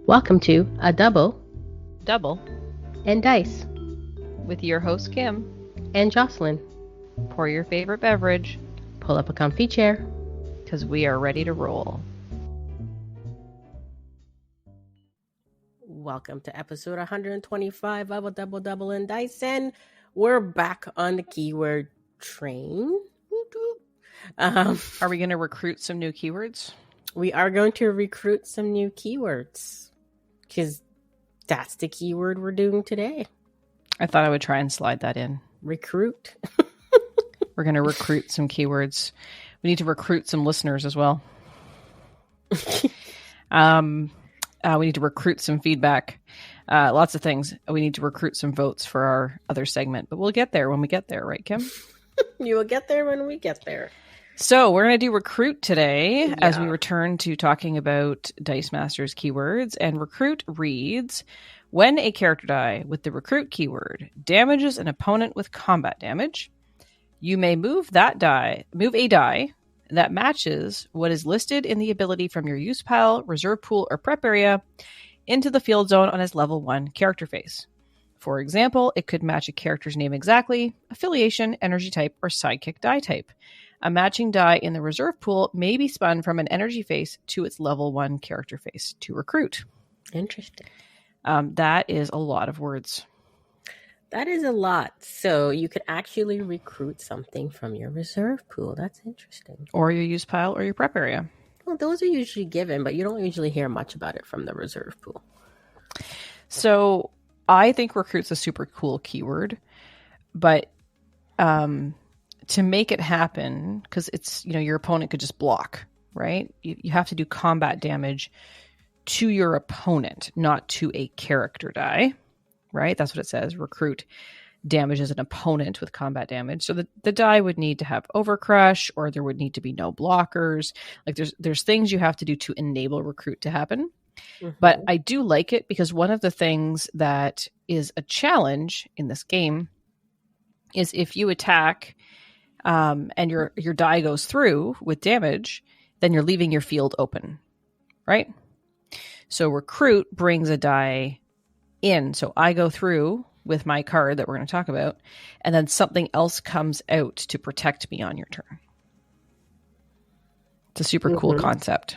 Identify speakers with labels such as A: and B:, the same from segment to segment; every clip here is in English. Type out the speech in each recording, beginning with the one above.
A: Welcome to A Double
B: and
A: Dice
B: with your host Kim.
A: and Jocelyn.
B: Pour your favorite beverage
A: Pull up a comfy chair.
B: because we are ready to roll.
A: Welcome to episode 125 of A Double and Dice, and we're back on the keyword train.
B: Are we going to recruit some new keywords?
A: We are going to recruit some new keywords because that's the keyword we're doing today.
B: I thought I would try and slide that in.
A: Recruit.
B: We're going to recruit some keywords. We need to recruit some listeners as well. We need to recruit some feedback. Lots of things. We need to recruit some votes for our other segment, but we'll get there when we get there, right, Kim?
A: You will get there when we get there.
B: So we're going to do recruit today as we return to talking about Dice Masters keywords. And recruit reads, when a character die with the recruit keyword damages an opponent with combat damage, you may move a die that matches what is listed in the ability from your use pile, reserve pool, or prep area into the field zone on his level 1 character face. For example, it could match a character's name exactly, affiliation, energy type, or sidekick die type. A matching die in the reserve pool may be spun from an energy face to its level 1 character face to recruit.
A: Interesting.
B: That is a lot of words.
A: That is a lot. So you could actually recruit something from your reserve pool. That's interesting.
B: Or your use pile or your prep area.
A: Well, those are usually given, but you don't usually hear much about it from the reserve pool.
B: So I think recruit's a super cool keyword, but to make it happen, because it's, your opponent could just block, right? You have to do combat damage to your opponent, not to a character die, right? That's what it says. Recruit damages an opponent with combat damage. So the die would need to have overcrush, or there would need to be no blockers. Like there's things you have to do to enable recruit to happen. Mm-hmm. But I do like it because one of the things that is a challenge in this game is if you attack and your die goes through with damage, then you're leaving your field open, right? So recruit brings a die in. So I go through with my card that we're going to talk about, and then something else comes out to protect me on your turn. It's a super cool concept.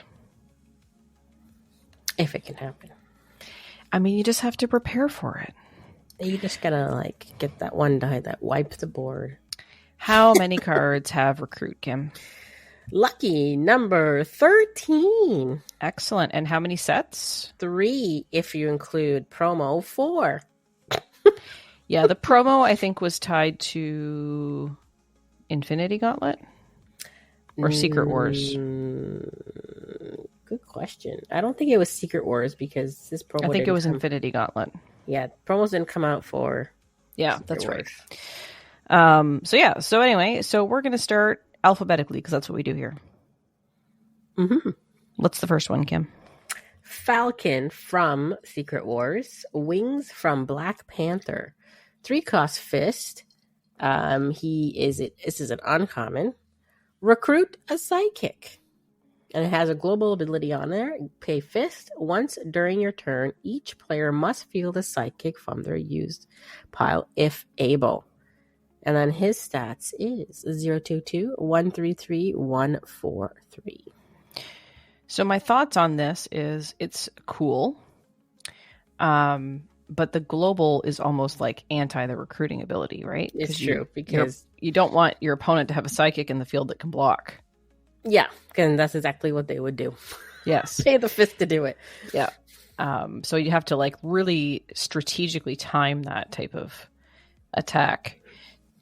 A: If it can happen.
B: I mean, you just have to prepare for it.
A: You just gotta get that one die that wipes the board.
B: How many cards have recruit, Kim?
A: Lucky number 13.
B: Excellent. And how many sets?
A: 3 if you include promo 4.
B: Yeah, the promo I think was tied to Infinity Gauntlet or Secret Wars.
A: Good question. I don't think it was Secret Wars because this promo.
B: I think it was Infinity Gauntlet.
A: Yeah, promos didn't come out for.
B: Yeah,
A: Secret
B: that's
A: Wars.
B: Right. So anyway, we're going to start alphabetically because that's what we do here.
A: Mm-hmm.
B: What's the first one, Kim?
A: Falcon from Secret Wars. Wings from Black Panther. 3-cost fist. This is an uncommon. Recruit a sidekick. And it has a global ability on there. Pay fist once during your turn. Each player must field a sidekick from their used pile if able. And then his stats is 022-133-143.
B: So my thoughts on this is it's cool. But the global is almost like anti the recruiting ability, right?
A: It's true because
B: you don't want your opponent to have a sidekick in the field that can block.
A: Yeah, and that's exactly what they would do.
B: Yes.
A: Pay the fist to do it.
B: Yeah. So you have to really strategically time that type of attack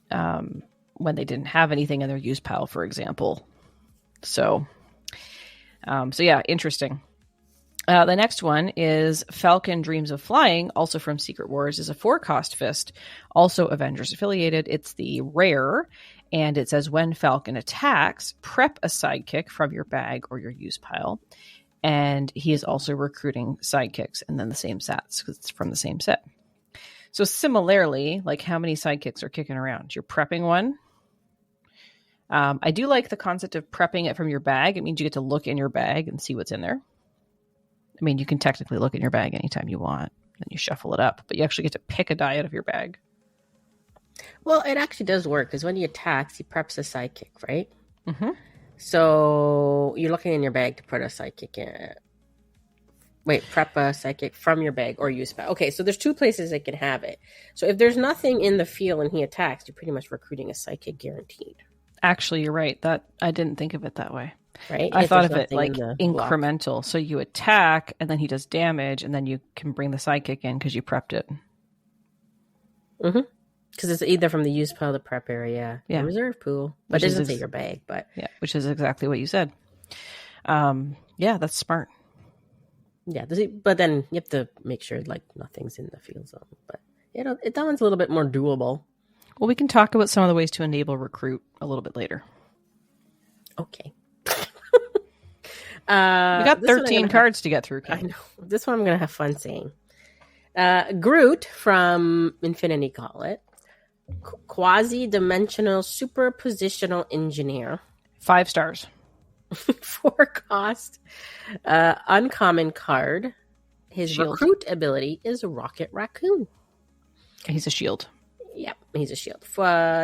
B: when they didn't have anything in their use pile, for example. So yeah, interesting. The next one is Falcon Dreams of Flying, also from Secret Wars, is a 4-cost fist, also Avengers affiliated. It's the rare, and it says when Falcon attacks, prep a sidekick from your bag or your use pile. And he is also recruiting sidekicks and then the same stats because it's from the same set. So similarly, how many sidekicks are kicking around? You're prepping one. I do like the concept of prepping it from your bag. It means you get to look in your bag and see what's in there. I mean, you can technically look in your bag anytime you want, and you shuffle it up, but you actually get to pick a die out of your bag.
A: Well, it actually does work because when he attacks, he preps a sidekick, right?
B: Mm-hmm.
A: So you're looking in your bag to put a sidekick in. Wait, prep a sidekick from your bag or use bag. Okay, so there's two places they can have it. So if there's nothing in the field and he attacks, you're pretty much recruiting a sidekick guaranteed.
B: Actually, you're right. That I didn't think of it that way.
A: Right?
B: I
A: If
B: thought
A: there's
B: of it
A: nothing
B: like
A: in the
B: incremental.
A: block.
B: So you attack, and then he does damage, and then you can bring the sidekick in because you prepped it.
A: Mm-hmm. Because it's either from the use pile, the prep area,
B: Yeah.
A: the reserve pool. But
B: Which
A: it
B: is
A: doesn't say your bag, but
B: Yeah, which is exactly what you said. Yeah, that's smart.
A: yeah, but then you have to make sure like nothing's in the field zone. But that one's a little bit more doable.
B: Well, we can talk about some of the ways to enable recruit a little bit later.
A: Okay.
B: We got 13 cards to get through.
A: I know. This one I'm going to have fun saying. Groot from Infinity Gauntlet. Quasi-dimensional superpositional engineer.
B: 5 stars.
A: 4 cost. Uncommon card. His
B: Shield.
A: recruit ability is Rocket Raccoon.
B: He's a shield.
A: Yep, he's a shield.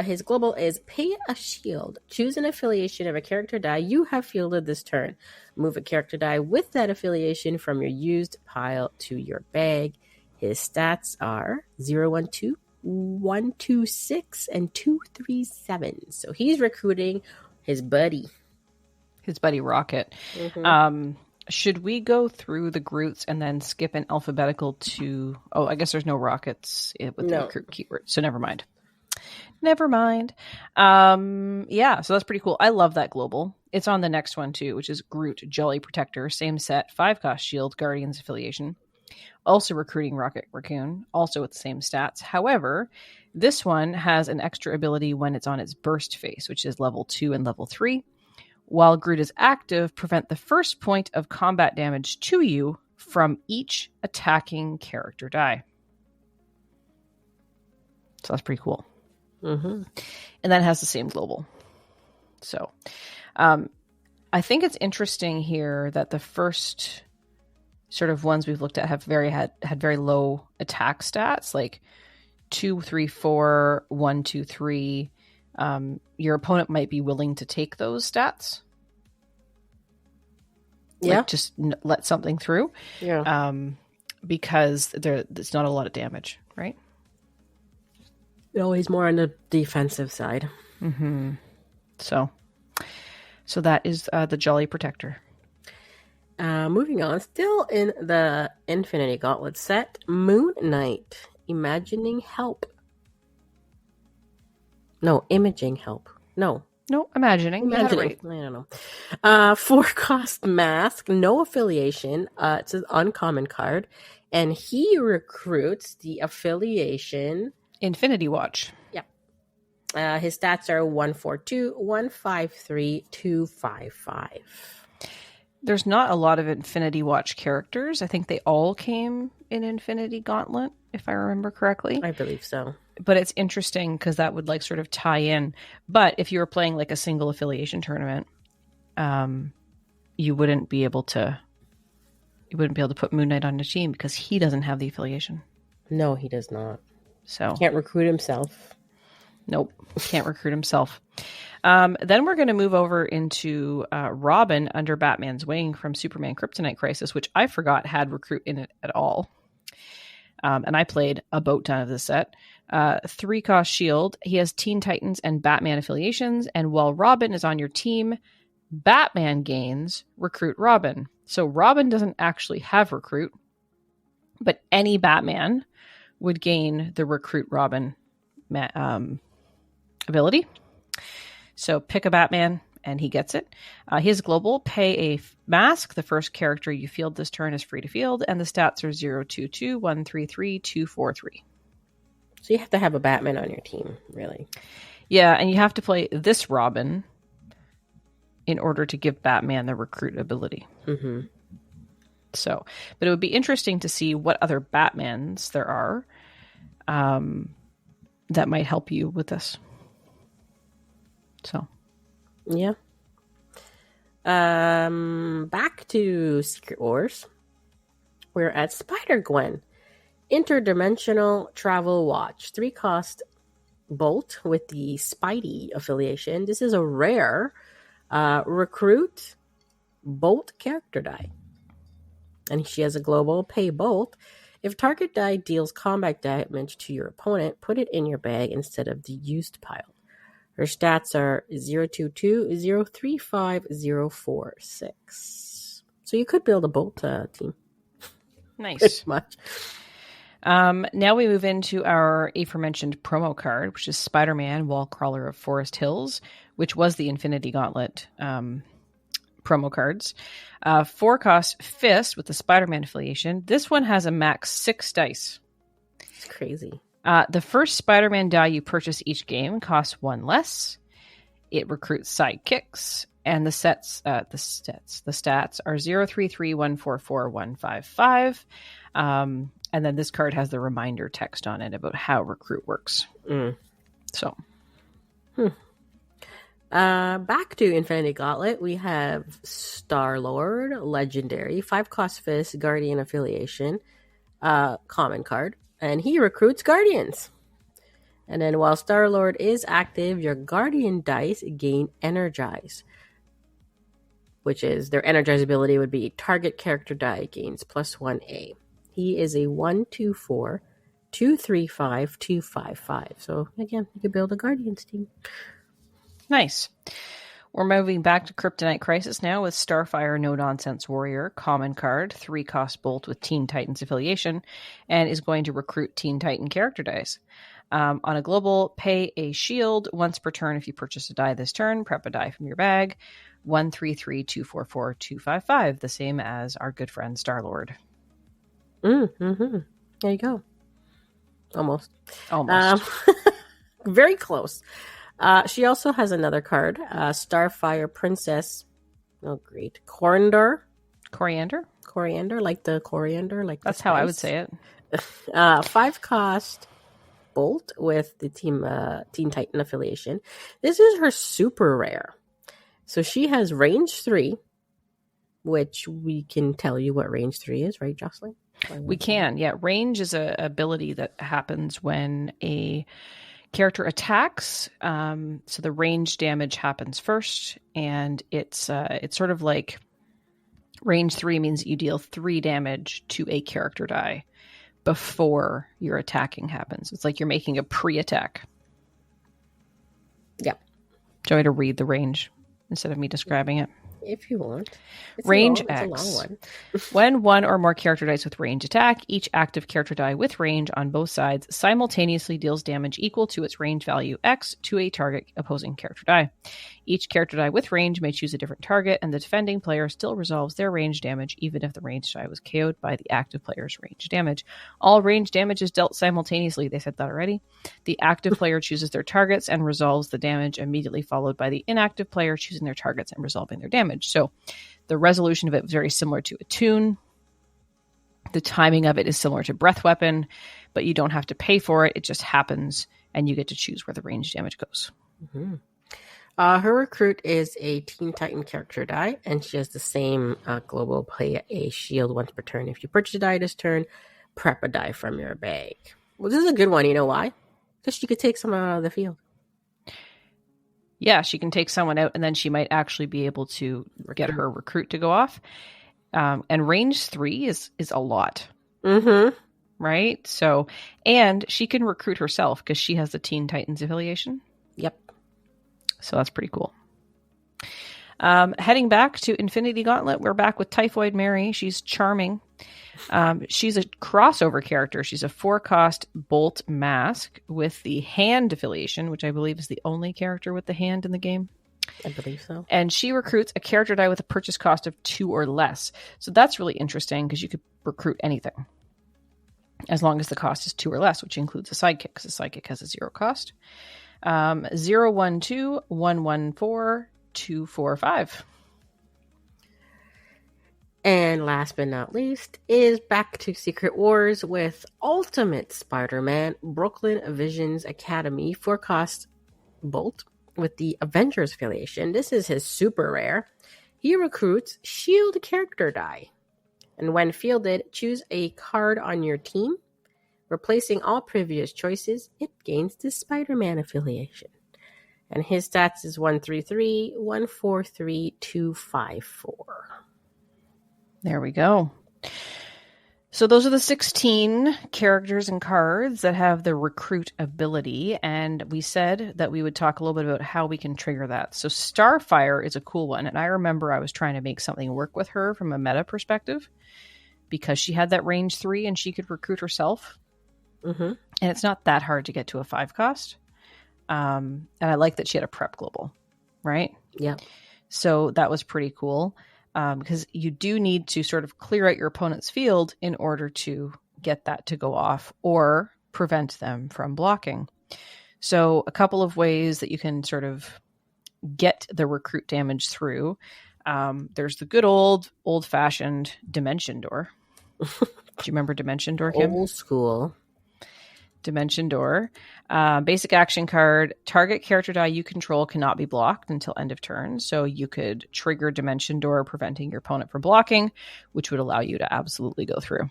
A: His global is pay a shield. Choose an affiliation of a character die you have fielded this turn. Move a character die with that affiliation from your used pile to your bag. His stats are 012, 126, and 237. So he's recruiting his buddy.
B: His buddy Rocket.
A: Mm-hmm.
B: Should we go through the Groots and then skip an alphabetical to... Oh, I guess there's no rockets with the recruit keyword, so never mind. Yeah, so that's pretty cool. I love that global. It's on the next one, too, which is Groot, Jolly Protector, same set, 5-cost shield, Guardians affiliation. Also recruiting Rocket Raccoon, also with the same stats. However, this one has an extra ability when it's on its burst phase, which is level 2 and level 3. While Groot is active, prevent the first point of combat damage to you from each attacking character die. So that's pretty cool.
A: Mm-hmm.
B: And that has the same global. So I think it's interesting here that the first sort of ones we've looked at have had very low attack stats, like 2, 3, 4, 1, 2, 3. Your opponent might be willing to take those stats.
A: Yeah.
B: Like just let something through.
A: Yeah.
B: Because there's not a lot of damage, right?
A: Always more on the defensive side.
B: Mm-hmm. So that is the Jolly Protector.
A: Moving on, still in the Infinity Gauntlet set, Moon Knight, Imagining Help. No, Imaging Help. No,
B: Imagining.
A: Imagining. I don't know. 4-cost mask, no affiliation. It's an uncommon card, and he recruits the affiliation
B: Infinity Watch.
A: Yeah. His stats are 142, 153, 255.
B: There's not a lot of Infinity Watch characters. I think they all came in Infinity Gauntlet, if I remember correctly.
A: I believe so.
B: But it's interesting because that would like sort of tie in. But if you were playing like a single affiliation tournament, you wouldn't be able to put Moon Knight on your team because he doesn't have the affiliation.
A: No, he does not.
B: So
A: can't recruit himself.
B: Nope, can't recruit himself. Then we're going to move over into Robin under Batman's wing from Superman Kryptonite Crisis, which I forgot had recruit in it at all. And I played a boat ton of this set. 3-cost shield. He has Teen Titans and Batman affiliations. And while Robin is on your team, Batman gains recruit Robin. So Robin doesn't actually have recruit, but any Batman would gain the recruit Robin ability. So pick a Batman and he gets it. His global, pay a mask. The first character you field this turn is free to field, and the stats are 022, 133, 243.
A: So you have to have a Batman on your team, really.
B: Yeah, and you have to play this Robin in order to give Batman the recruit ability.
A: Mm-hmm.
B: So, but it would be interesting to see what other Batmans there are that might help you with this. So,
A: yeah. Back to Secret Wars. we're at Spider-Gwen. Interdimensional Travel Watch. 3-cost Bolt with the Spidey affiliation. This is a rare recruit Bolt character die. And she has a global pay Bolt. If target die deals combat damage to your opponent, put it in your bag instead of the used pile. Her stats are 022, 035, 046. So you could build a Bolt team.
B: Nice.
A: Pretty much.
B: Now we move into our aforementioned promo card, which is Spider-Man, Wallcrawler of Forest Hills, which was the Infinity Gauntlet promo cards. 4-cost Fist with the Spider-Man affiliation. This one has a max 6 dice.
A: It's crazy.
B: The first Spider-Man die you purchase each game costs 1 less. It recruits sidekicks, and the stats are 033, 144, 155. And then this card has the reminder text on it about how recruit works. So,
A: back to Infinity Gauntlet, we have Star-Lord, Legendary, 5-cost Fist, Guardian affiliation, common card, and he recruits Guardians. And then while Star-Lord is active, your Guardian dice gain Energize, which is their Energize ability would be target character die gains +1A. He is a 1/2/4, 2/3/5, 2/5/5. So again, you could build a Guardians team.
B: Nice. We're moving back to Kryptonite Crisis now with Starfire No Nonsense Warrior, common card, 3-cost Bolt with Teen Titans affiliation, and is going to recruit Teen Titan character dice. On a global, pay a shield once per turn if you purchase a die this turn. Prep a die from your bag. 133, 244, 255, the same as our good friend Star-Lord.
A: There you go. Almost. Very close. She also has another card, Starfire Princess. Oh, great. Coriander, like the coriander. Like
B: that's how I would say it.
A: 5-cost Bolt with the Teen Titan affiliation. This is her super rare. So she has range 3, which we can tell you what range 3 is, right, Jocelyn?
B: We can, yeah. Range is an ability that happens when a character attacks. So the range damage happens first, and it's sort of like range 3 means that you deal 3 damage to a character die before your attacking happens. It's like you're making a pre-attack.
A: Yeah.
B: Do you want me to read the range instead of me describing it?
A: If you want.
B: Range
A: It's
B: X.
A: a long one.
B: When one or more character dice with range attack, each active character die with range on both sides simultaneously deals damage equal to its range value X to a target opposing character die. Each character die with range may choose a different target, and the defending player still resolves their range damage even if the range die was KO'd by the active player's range damage. All range damage is dealt simultaneously. They said that already. The active player chooses their targets and resolves the damage, immediately followed by the inactive player choosing their targets and resolving their damage. So the resolution of it is very similar to Attune. The timing of it is similar to Breath Weapon, but you don't have to pay for it. It just happens, and you get to choose where the range damage goes.
A: Her recruit is a Teen Titan character die, and she has the same global play a shield once per turn. If you purchase a die this turn, prep a die from your bag. Well, this is a good one. You know why? Because she could take someone out of the field.
B: Yeah, she can take someone out, and then she might actually be able to get her recruit to go off. And range 3 is a lot. Right? So, and she can recruit herself because she has the Teen Titans affiliation.
A: Yep.
B: So that's pretty cool. Heading back to Infinity Gauntlet, we're back with Typhoid Mary. She's charming. She's a crossover character. She's a 4-cost Bolt Mask with the Hand affiliation, which I believe is the only character with the hand in the game.
A: I believe so.
B: And she recruits a character die with a purchase cost of 2 or less. So that's really interesting because you could recruit anything as long as the cost is 2 or less, which includes a sidekick because the sidekick has a 0 cost. 012 114 245.
A: And last but not least is back to Secret Wars with Ultimate Spider-Man Brooklyn Visions Academy 4-cost Bolt with the Avengers affiliation. This is his super rare. He recruits shield character die. And when fielded, choose a card on your team. Replacing all previous choices, it gains the Spider-Man affiliation. And his stats is 133, 143, 254.
B: There we go. So those are the 16 characters and cards that have the recruit ability. And we said that we would talk a little bit about how we can trigger that. So Starfire is a cool one. And I remember I was trying to make something work with her from a meta perspective because she had that range 3 and she could recruit herself.
A: Mm-hmm.
B: And it's not that hard to get to a 5 cost. And I like that she had a prep global, right?
A: Yeah.
B: So that was pretty cool. Because you do need to sort of clear out your opponent's field in order to get that to go off or prevent them from blocking. So a couple of ways that you can sort of get the recruit damage through. There's the good old-fashioned Dimension Door. Do you remember Dimension Door, Kim?
A: Old school.
B: Dimension Door. Basic action card. Target character die you control cannot be blocked until end of turn. So you could trigger Dimension Door, preventing your opponent from blocking, which would allow you to absolutely go through.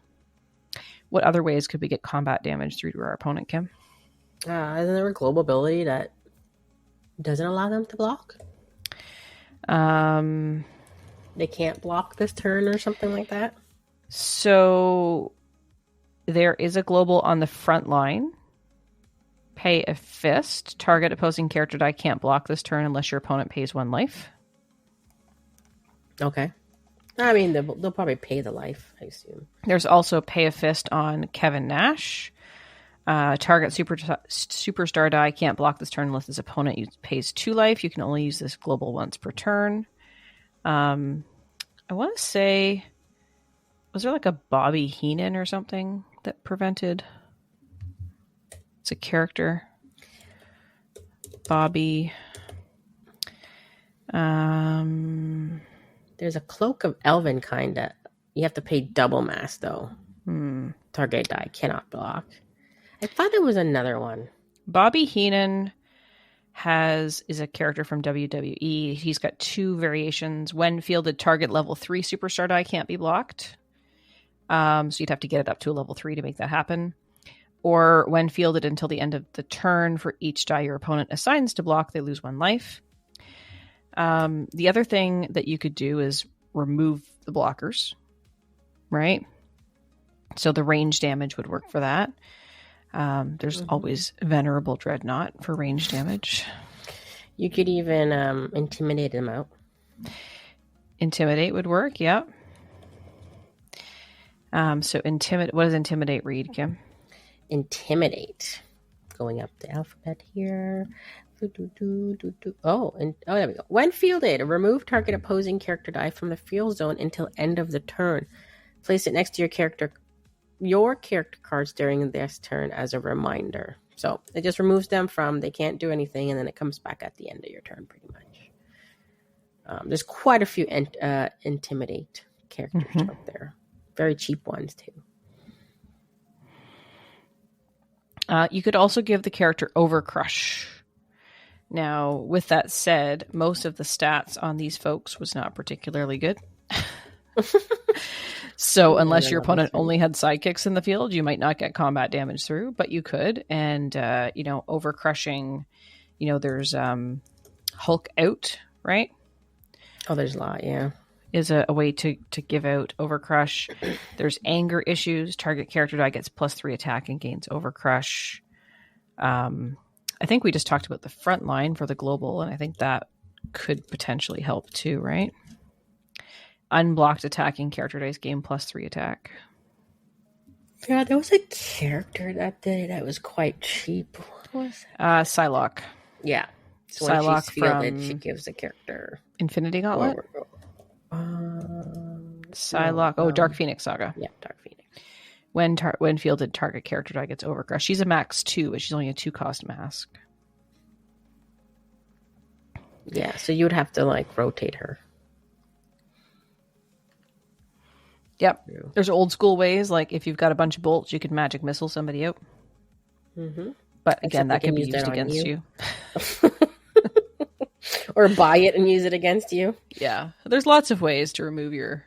B: What other ways could we get combat damage through to our opponent, Kim?
A: Isn't there a global ability that doesn't allow them to block? They can't block this turn or something like that?
B: So there is a global on the front line. Pay a fist. Target opposing character die can't block this turn unless your opponent pays 1 life.
A: Okay. I mean, they'll probably pay the life, I assume.
B: There's also pay a fist on Kevin Nash. Target superstar die can't block this turn unless his opponent pays 2 life. You can only use this global once per turn. I want to say, was there like a Bobby Heenan or something that prevented? It's a character. Bobby.
A: There's a Cloak of Elven kind that you have to pay double mass, though. Target die cannot block. I thought there was another one.
B: Bobby Heenan is a character from WWE. He's got 2 variations. When fielded, target level 3 superstar die can't be blocked. So you'd have to get it up to a level 3 to make that happen. Or when fielded until the end of the turn, for each die your opponent assigns to block, they lose 1 life. The other thing that you could do is remove the blockers, right? So the range damage would work for that. There's always Venerable Dreadnought for range damage.
A: You could even intimidate them out.
B: Intimidate would work, yeah. So what does intimidate read, Kim?
A: Intimidate. Going up the alphabet here. Oh, there we go. When fielded, remove target opposing character die from the field zone until end of the turn. Place it next to your character cards during this turn as a reminder. So it just removes them they can't do anything, and then it comes back at the end of your turn, pretty much. There's quite a few intimidate characters out there. Very cheap ones, too.
B: You could also give the character Overcrush. Now, with that said, most of the stats on these folks was not particularly good. So unless your opponent only had sidekicks in the field, you might not get combat damage through, but you could. And, Overcrushing, there's Hulk Out, right?
A: Oh, there's a lot, yeah.
B: Is a way to give out Overcrush. There's Anger Issues. Target character die gets +3 attack and gains Overcrush. I think we just talked about the front line for the global, and I think that could potentially help too, right? Unblocked attacking character dice gain +3 attack.
A: Yeah, there was a character that did that was quite cheap. What was that?
B: Psylocke.
A: Yeah. So
B: Psylocke
A: when she's fielded,
B: from
A: she gives the character
B: Infinity Gauntlet? Psylocke.
A: No,
B: Dark Phoenix Saga.
A: Yeah, Dark Phoenix.
B: When fielded, target character die gets Overcrush. She's a max 2, but she's only a 2-cost mask.
A: Yeah, so you would have to rotate her.
B: Yep. There's old school ways, like if you've got a bunch of bolts, you could magic missile somebody out.
A: Mm-hmm.
B: But again, that can be used against you.
A: Or buy it and use it against you.
B: Yeah. There's lots of ways to remove your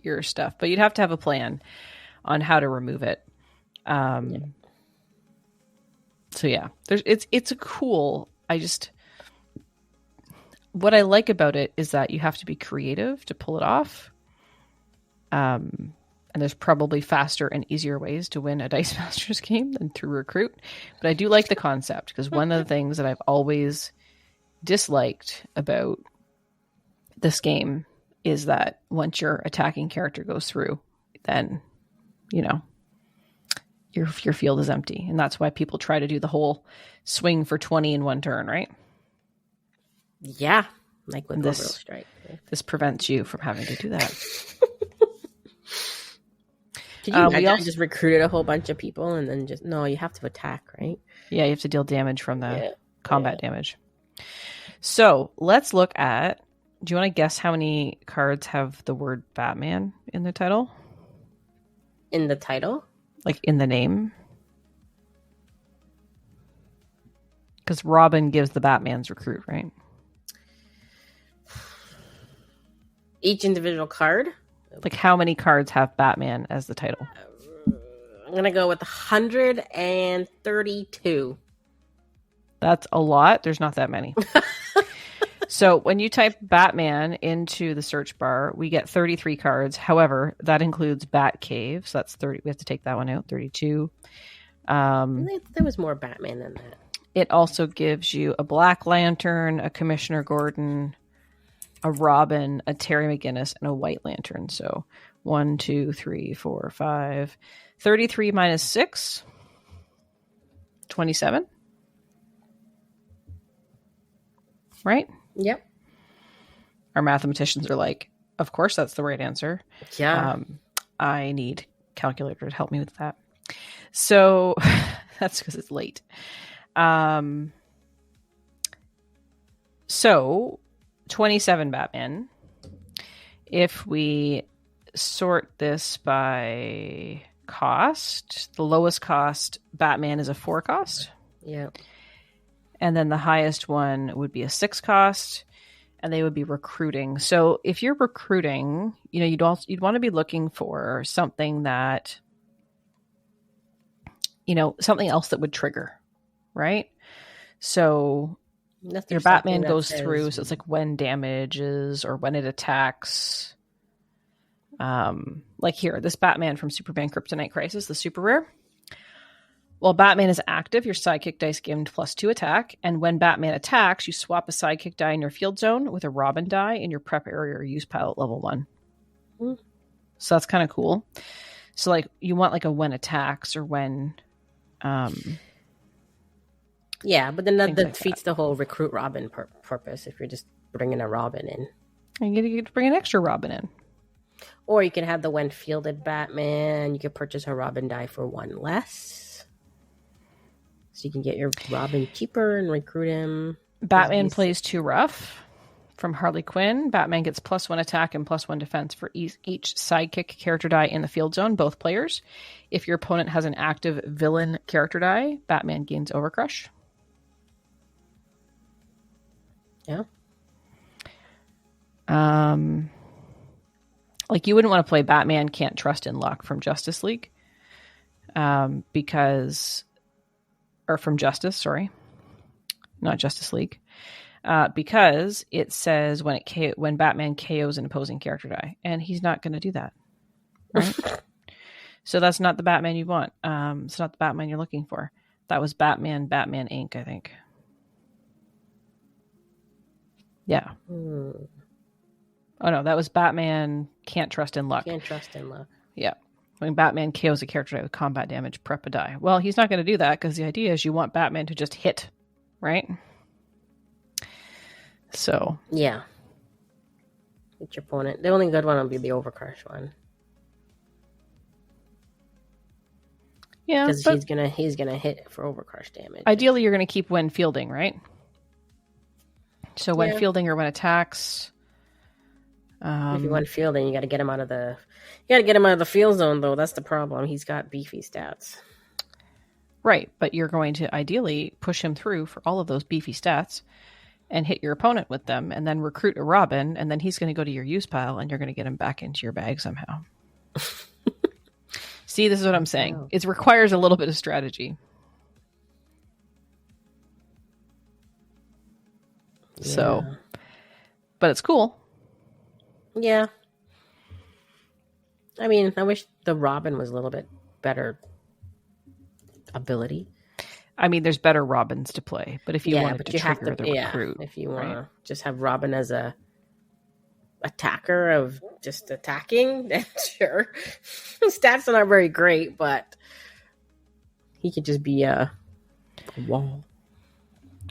B: your stuff, but you'd have to have a plan on how to remove it. So yeah, it's a cool. What I like about it is that you have to be creative to pull it off. And there's probably faster and easier ways to win a Dice Masters game than through Recruit. But I do like the concept, because one of the things that I've always disliked about this game is that once your attacking character goes through, then, your field is empty. And that's why people try to do the whole swing for 20 in one turn, right?
A: Yeah. Like with Orbital Strike.
B: This prevents you from having to do that.
A: Could you imagine just recruited a whole bunch of people and then you have to attack, right?
B: Yeah, you have to deal damage from the combat damage. So let's look at, do you want to guess how many cards have the word Batman in the title?
A: In the title?
B: Like in the name? Because Robin gives the Batman's recruit, right?
A: Each individual card?
B: Like how many cards have Batman as the title?
A: I'm going to go with 132.
B: That's a lot. There's not that many. So when you type Batman into the search bar, we get 33 cards. However, that includes Batcave. So that's 30. We have to take that one out. 32.
A: There was more Batman than that.
B: It also gives you a Black Lantern, a Commissioner Gordon, a Robin, a Terry McGinnis, and a White Lantern. So 1, 2, 3, 4, 5. 33 minus 6. 27. Right?
A: Yep.
B: Our mathematicians are like, of course that's the right answer.
A: Yeah.
B: I need calculator to help me with that. So that's because it's late. So 27 Batman. If we sort this by cost, the lowest cost Batman is a 4 cost.
A: Yeah.
B: And then the highest one would be a 6 cost, and they would be recruiting. So if you're recruiting, you'd want to be looking for something that, something else that would trigger, right? So your Batman goes through, so it's like when damages or when it attacks. Like here, this Batman from Superman Kryptonite Crisis, the super rare. While Batman is active, your sidekick dice gained +2 attack, and when Batman attacks, you swap a sidekick die in your field zone with a Robin die in your prep area or use pile at level 1. So that's kind of cool. So like you want like a when attacks or when.
A: Yeah, but then that defeats the whole recruit Robin purpose if you're just bringing a Robin in.
B: And you get to bring an extra Robin in.
A: Or you can have the when fielded Batman. You can purchase a Robin die for 1 less. So you can get your Robin cheaper and recruit him.
B: Batman plays too rough from Harley Quinn. Batman gets +1 attack and +1 defense for each sidekick character die in the field zone, both players. If your opponent has an active villain character die, Batman gains Overcrush.
A: Yeah.
B: Like you wouldn't want to play Batman Can't Trust in Luck from Justice League. From Justice, sorry. Not Justice League. Because it says when Batman KOs an opposing character die. And he's not going to do that. Right? So that's not the Batman you want. It's not the Batman you're looking for. That was Batman Inc., I think. Yeah. Oh no, that was Batman Can't Trust in Luck.
A: Can't Trust in Luck.
B: Yeah. When Batman KOs a character with combat damage, prep a die. Well, he's not going to do that because the idea is you want Batman to just hit, right? So.
A: Yeah. Hit your opponent. The only good one will be the Overcrush one.
B: Yeah.
A: Because he's gonna hit for Overcrush damage.
B: Ideally, you're going to keep when fielding, right? So when fielding or when attacks.
A: If you want fielding, you got to get him out of the. You got to get him out of the field zone, though. That's the problem. He's got beefy stats.
B: Right, but you're going to ideally push him through for all of those beefy stats, and hit your opponent with them, and then recruit a Robin, and then he's going to go to your use pile, and you're going to get him back into your bag somehow. See, this is what I'm saying.
A: Wow.
B: It requires a little bit of strategy.
A: Yeah.
B: So, but it's cool.
A: Yeah. I mean, I wish the Robin was a little bit better ability.
B: I mean, there's better Robins to play, but if you wanted to trigger the recruit,
A: if you want to just have Robin as a attacker of just attacking, then sure. Stats are not very great, but he could just be a wall.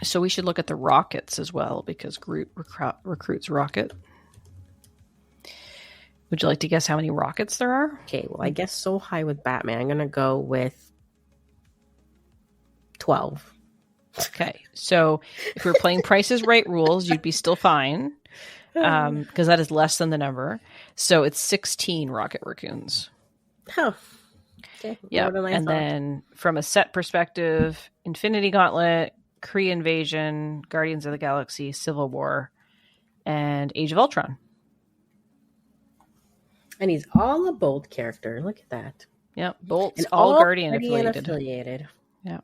B: So we should look at the rockets as well, because Groot recruits rocket. Would you like to guess how many rockets there are?
A: Okay, well, I guess so high with Batman. I'm going to go with 12.
B: Okay, so if we're playing Price is Right rules, you'd be still fine, because that is less than the number. So it's 16 rocket raccoons.
A: Oh, okay.
B: Yeah, and then from a set perspective, Infinity Gauntlet, Kree Invasion, Guardians of the Galaxy, Civil War, and Age of Ultron.
A: And he's all a Bolt character. Look at that.
B: Yeah, Bolt's
A: And
B: all
A: all
B: Guardian affiliated. Yeah.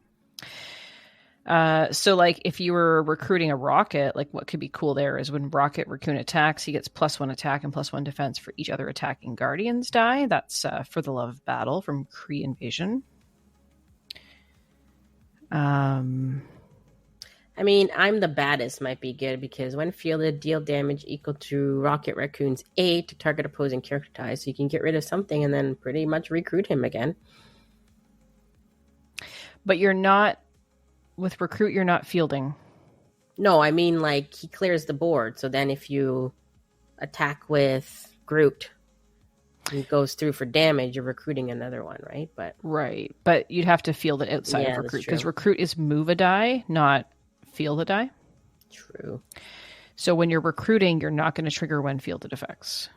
B: So like if you were recruiting a rocket, like what could be cool there is when Rocket Raccoon attacks, he gets +1 attack and +1 defense for each other attacking Guardians die. That's For the Love of Battle from Kree Invasion.
A: I mean, I'm the baddest might be good because when fielded, deal damage equal to Rocket Raccoon's A to target opposing character ties. So you can get rid of something and then pretty much recruit him again.
B: But you're not, with recruit, you're not fielding.
A: No, I mean like he clears the board. So then if you attack with Groot and it goes through for damage, you're recruiting another one, right?
B: But you'd have to field it outside of recruit, because recruit is move a die, not field a die.
A: True.
B: So when you're recruiting, you're not going to trigger when fielded effects.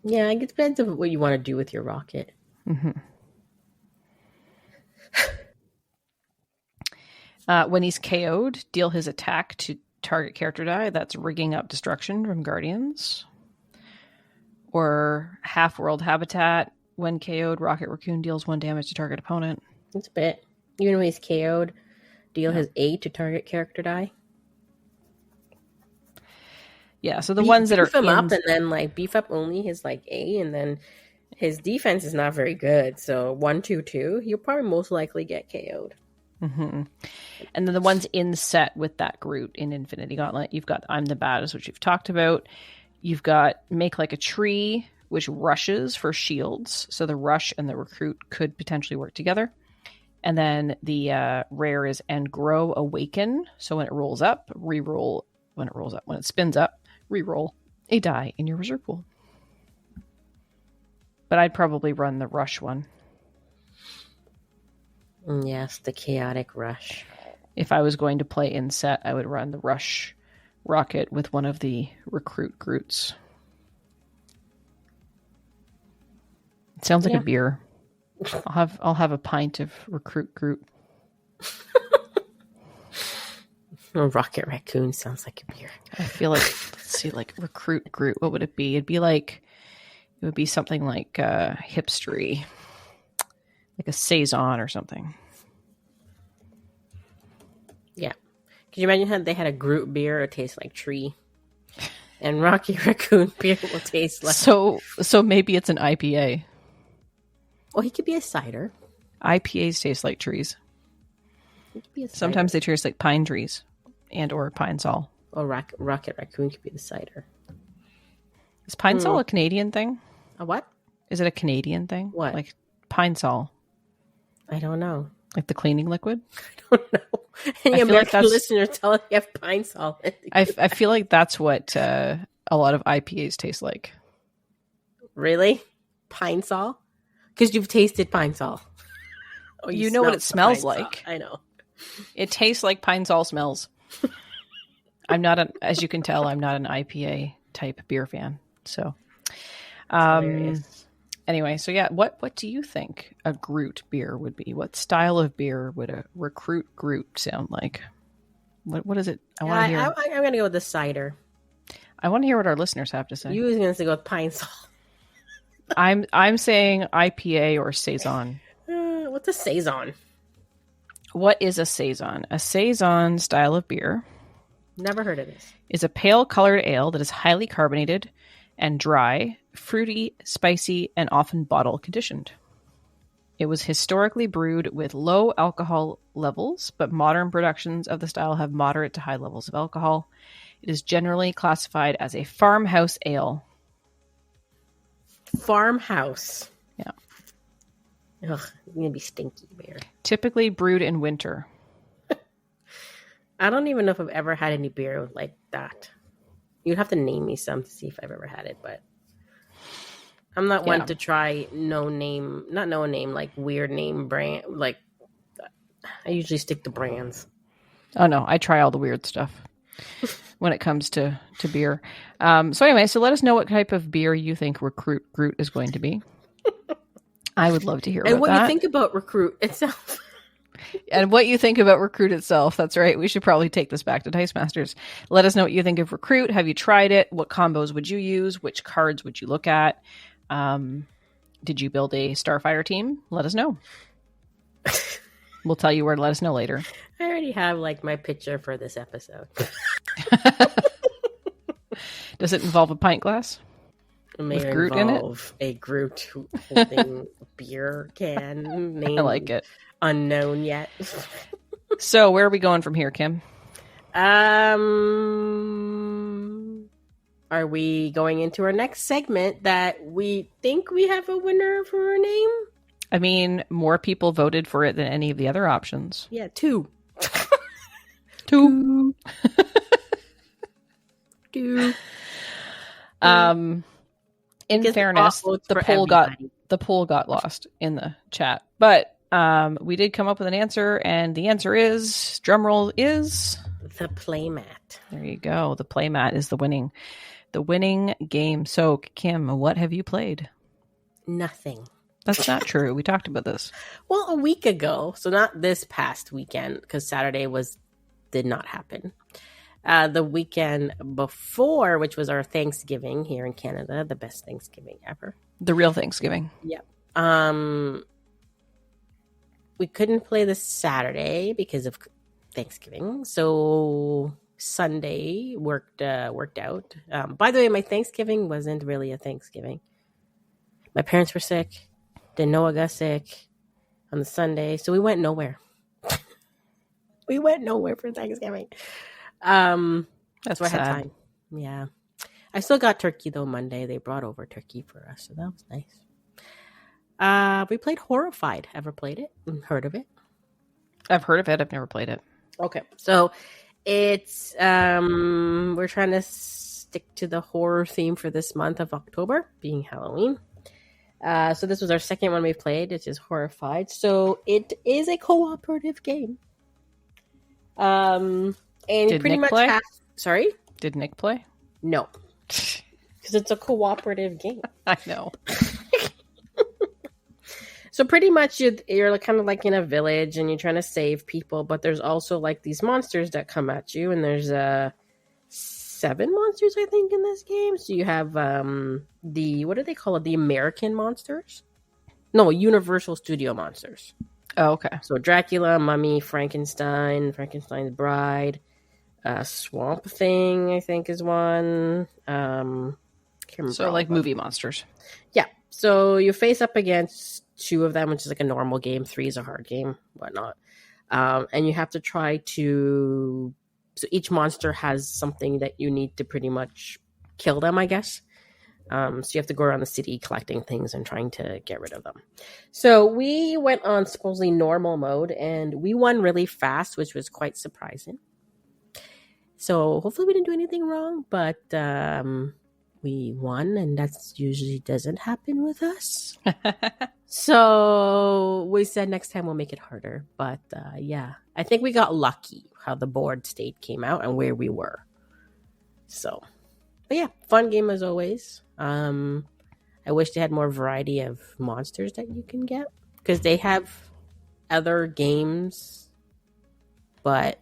A: Yeah, it depends on what you want to do with your rocket.
B: Mm-hmm. When he's KO'd, deal his attack to target character die. That's rigging up destruction from Guardians. Or Half-World Habitat. When KO'd, Rocket Raccoon deals 1 damage to target opponent.
A: That's a bit. Even when he's KO'd, deal his A to target character die.
B: Yeah, so the ones that are
A: beef him up and then like beef up only his like A, and then his defense is not very good. So 1-2-2, you'll probably most likely get KO'd.
B: Mm-hmm. And then the ones in set with that Groot in Infinity Gauntlet, you've got I'm the Baddest, which you've talked about. You've got Make Like a Tree, which rushes for shields. So the rush and the recruit could potentially work together. And then the rare is And Grow Awaken. So when it rolls up, re-roll. When it rolls up, when it spins up, re-roll a die in your reserve pool. But I'd probably run the rush one.
A: Yes, the chaotic rush.
B: If I was going to play in set, I would run the rush rocket with one of the recruit Groots. It sounds like a beer. I'll have a pint of recruit Groot.
A: Rocket Raccoon sounds like a beer.
B: I feel like, let's see, like recruit Groot. What would it be? It would be something like hipstery, like a saison or something.
A: Yeah. Could you imagine how they had a Groot beer? It tastes like tree, and Rocky Raccoon beer will taste like.
B: So maybe it's an IPA.
A: Well, he could be a cider.
B: IPAs taste like trees.
A: He could be a cider.
B: Sometimes they taste like pine trees, and or pine sol.
A: Or Rocket Raccoon could be the cider.
B: Is pine sol a Canadian thing?
A: A what?
B: Is it a Canadian thing?
A: What?
B: Like pine sol?
A: I don't know.
B: Like the cleaning liquid?
A: I don't know. Any American listeners tell us you have pine salt.
B: I feel like that's what a lot of IPAs taste like.
A: Really? Pine salt? Because you've tasted pine salt.
B: Oh, you know what it smells like.
A: I know.
B: It tastes like pine sol smells. As you can tell, I'm not an IPA type beer fan. So, anyway, so yeah, what do you think a Groot beer would be? What style of beer would a recruit Groot sound like? What is it? I want to hear.
A: I'm going to go with the cider.
B: I want to hear what our listeners have to say.
A: You was going to go with pine salt.
B: I'm saying IPA or saison.
A: What's a saison?
B: What is a saison? A saison style of beer.
A: Never heard of this.
B: Is a pale colored ale that is highly carbonated and dry, fruity, spicy, and often bottle conditioned. It was historically brewed with low alcohol levels, but modern productions of the style have moderate to high levels of alcohol. It is generally classified as a farmhouse ale.
A: Farmhouse.
B: Yeah.
A: Ugh, it's going to be stinky beer.
B: Typically brewed in winter.
A: I don't even know if I've ever had any beer like that. You'd have to name me some to see if I've ever had it, but I'm not one to try like weird name brand. Like, I usually stick to brands.
B: Oh no, I try all the weird stuff when it comes to beer. So anyway, so let us know what type of beer you think Recruit Groot is going to be. I would love to hear
A: and what
B: that.
A: you think about Recruit itself.
B: And what you think about Recruit itself. That's right. We should probably take this back to Dice Masters. Let us know what you think of Recruit. Have you tried it? What combos would you use? Which cards would you look at? Did you build a Starfire team? Let us know. We'll tell you where to let us know later.
A: I already have like my picture for this episode.
B: Does it involve a pint glass?
A: It may
B: with Groot in it?
A: A Groot holding a beer can. Name
B: I like it.
A: Unknown yet.
B: So where are we going from here, Kim?
A: Are we going into our next segment that we think we have a winner for our name?
B: I mean, more people voted for it than any of the other options.
A: Yeah, 2.
B: 2.
A: 2.
B: In fairness, the poll got lost in the chat, but we did come up with an answer, and the answer is, drumroll, is
A: the playmat.
B: There you go. The playmat is the winning game. So, Kim, what have you played?
A: Nothing.
B: That's not true. We talked about this.
A: Well, a week ago, so not this past weekend, because Saturday did not happen. The weekend before, which was our Thanksgiving here in Canada, the best Thanksgiving ever.
B: The real Thanksgiving.
A: Yep. We couldn't play this Saturday because of Thanksgiving, so Sunday worked out. By the way, my Thanksgiving wasn't really a Thanksgiving. My parents were sick. Then Noah got sick on the Sunday, so we went nowhere. We went nowhere for Thanksgiving. That's why I had time. Yeah. I still got turkey though Monday. They brought over turkey for us, so that was nice. We played Horrified. Ever played it? Heard of it?
B: I've heard of it. I've never played it.
A: Okay. So it's we're trying to stick to the horror theme for this month of October, being Halloween. So this was our second one we've played, which is Horrified. So it is a cooperative game. And
B: Did
A: pretty
B: Nick
A: much
B: play?
A: Sorry?
B: Did Nick play?
A: No. Because it's a cooperative game.
B: I know.
A: So pretty much you're like, kind of like in a village and you're trying to save people, but there's also like these monsters that come at you, and there's 7 monsters, I think, in this game. So you have what do they call it? The American monsters? No, Universal Studio monsters.
B: Oh, okay.
A: So Dracula, Mummy, Frankenstein's Bride, Swamp Thing, I think, is one. Can't remember.
B: So like movie monsters.
A: Yeah. So you face up against 2 of them, which is like a normal game. 3 is a hard game, whatnot. And you have to try to... So each monster has something that you need to pretty much kill them, I guess. So you have to go around the city collecting things and trying to get rid of them. So we went on supposedly normal mode, and we won really fast, which was quite surprising. So hopefully we didn't do anything wrong, but we won, and that usually doesn't happen with us. So we said next time we'll make it harder. But yeah, I think we got lucky how the board state came out and where we were. So, but yeah, fun game as always. I wish they had more variety of monsters that you can get, because they have other games, but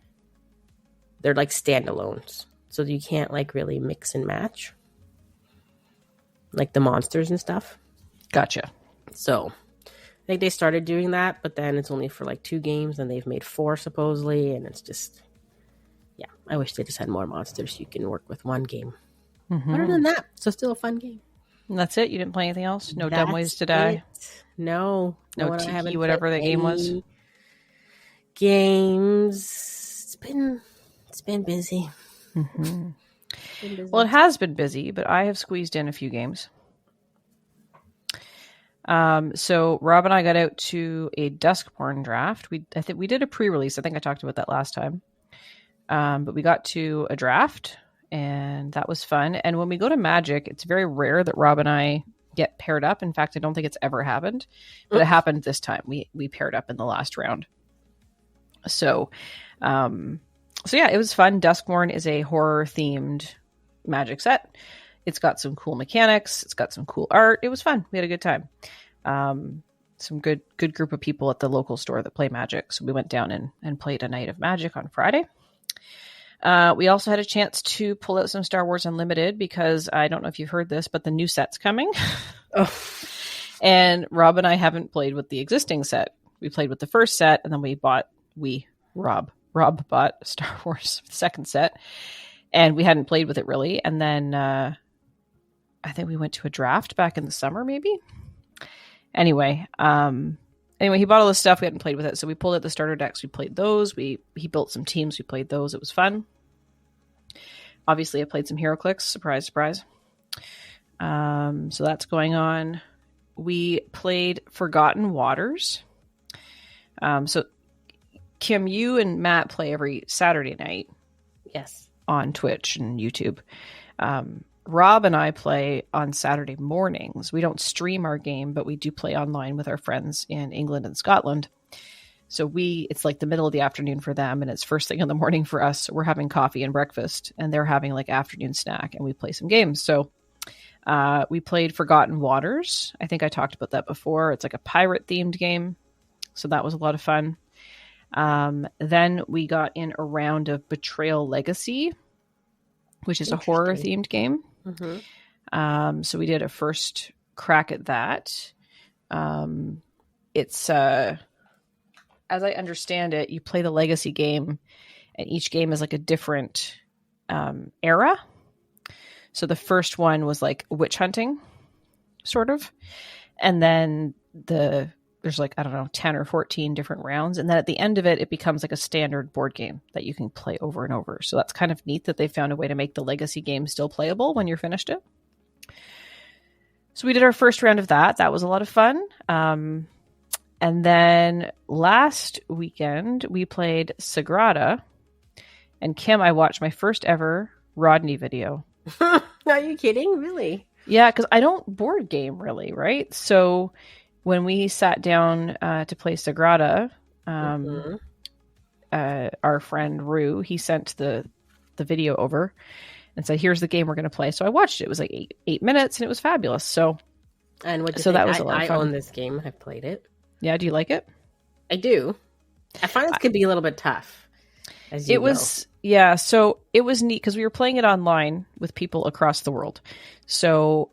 A: they're like standalones. So you can't like really mix and match like the monsters and stuff.
B: Gotcha.
A: So I think they started doing that, but then it's only for like 2 games and they've made 4 supposedly. And it's just, yeah, I wish they just had more monsters so you can work with one game. Other than that, so still a fun game.
B: And that's it? You didn't play anything else? No
A: That's
B: Dumb Ways to Die?
A: it. No.
B: No Tiki, whatever the game was?
A: Games. It's been busy.
B: Mm-hmm. Well, it has been busy, but I have squeezed in a few games. So Rob and I got out to a Duskborn draft. I think we did a pre-release. I think I talked about that last time. But we got to a draft, and that was fun. And when we go to Magic, it's very rare that Rob and I get paired up. In fact, I don't think it's ever happened, but it happened this time. We paired up in the last round. So yeah, it was fun. Duskborn is a horror-themed Magic set. It's got some cool mechanics. It's got some cool art. It was fun. We had a good time. Some good group of people at the local store that play Magic. So we went down and played a night of Magic on Friday. We also had a chance to pull out some Star Wars Unlimited because I don't know if you've heard this, but the new set's coming.
A: Oh.
B: And Rob and I haven't played with the existing set. We played with the first set, and then Rob bought Star Wars second set, and we hadn't played with it really. And then I think we went to a draft back in the summer, maybe. Anyway, he bought all this stuff. We hadn't played with it, so we pulled out the starter decks. We played those. He built some teams. We played those. It was fun. Obviously, I played some HeroClix. Surprise, surprise. So that's going on. We played Forgotten Waters. So Kim, you and Matt play every Saturday night.
A: Yes.
B: On Twitch and YouTube. Rob and I play on Saturday mornings. We don't stream our game, but we do play online with our friends in England and Scotland. So it's like the middle of the afternoon for them, and it's first thing in the morning for us. So we're having coffee and breakfast, and they're having like afternoon snack, and we play some games. So we played Forgotten Waters. I think I talked about that before. It's like a pirate-themed game. So that was a lot of fun. Then we got in a round of Betrayal Legacy, which is a horror-themed game. Mm-hmm. So we did a first crack at that. It's, as I understand it, you play the Legacy game, and each game is like a different era. So the first one was like witch hunting, sort of. And then there's like, I don't know, 10 or 14 different rounds. And then at the end of it, it becomes like a standard board game that you can play over and over. So that's kind of neat that they found a way to make the Legacy game still playable when you're finished it. So we did our first round of that. That was a lot of fun. And then last weekend, we played Sagrada. And Kim, I watched my first ever Rodney video.
A: Are you kidding? Really?
B: Yeah, because I don't board game really, right? So when we sat down to play Sagrada, our friend Rue, he sent the video over and said, "Here's the game we're going to play." So I watched it. It was like 8 minutes, and it was fabulous. So,
A: and what?
B: So that was a lot of fun.
A: I own this game. I've played it.
B: Yeah, do you like it?
A: I do. I find it can be a little bit tough.
B: It was, yeah. So it was neat because we were playing it online with people across the world. So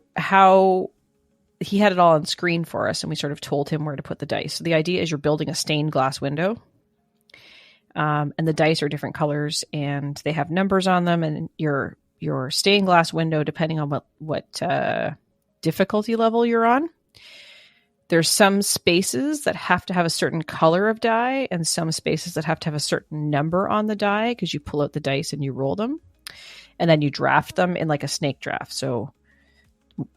B: he had it all on screen for us, and we sort of told him where to put the dice. So the idea is you're building a stained glass window, and the dice are different colors, and they have numbers on them. And your stained glass window, depending on what difficulty level you're on, there's some spaces that have to have a certain color of die, and some spaces that have to have a certain number on the die because you pull out the dice and you roll them, and then you draft them in like a snake draft. So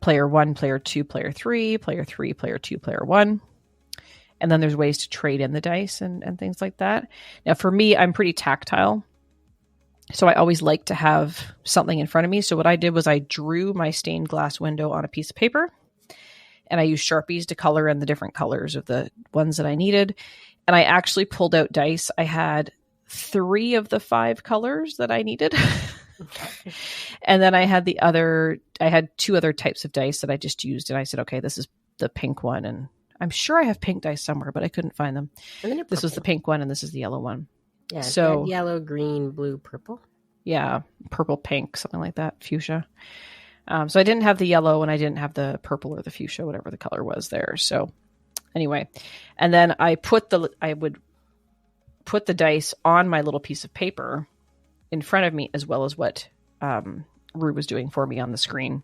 B: player 1, player 2, player 3, player 3, player 2, player 1. And then there's ways to trade in the dice and things like that. Now, for me, I'm pretty tactile. So I always like to have something in front of me. So what I did was I drew my stained glass window on a piece of paper, and I used Sharpies to color in the different colors of the ones that I needed. And I actually pulled out dice. I had 3 of the 5 colors that I needed. And then I had 2 other types of dice that I just used. And I said, okay, this is the pink one. And I'm sure I have pink dice somewhere, but I couldn't find them. This was the pink one, and this is the yellow one.
A: Yeah,
B: So
A: red, yellow, green, blue, purple.
B: yeah, purple, pink, something like that, fuchsia. So I didn't have the yellow and I didn't have the purple or the fuchsia, whatever the color was there. So anyway, and then I would put the dice on my little piece of paper in front of me, as well as what Rue was doing for me on the screen.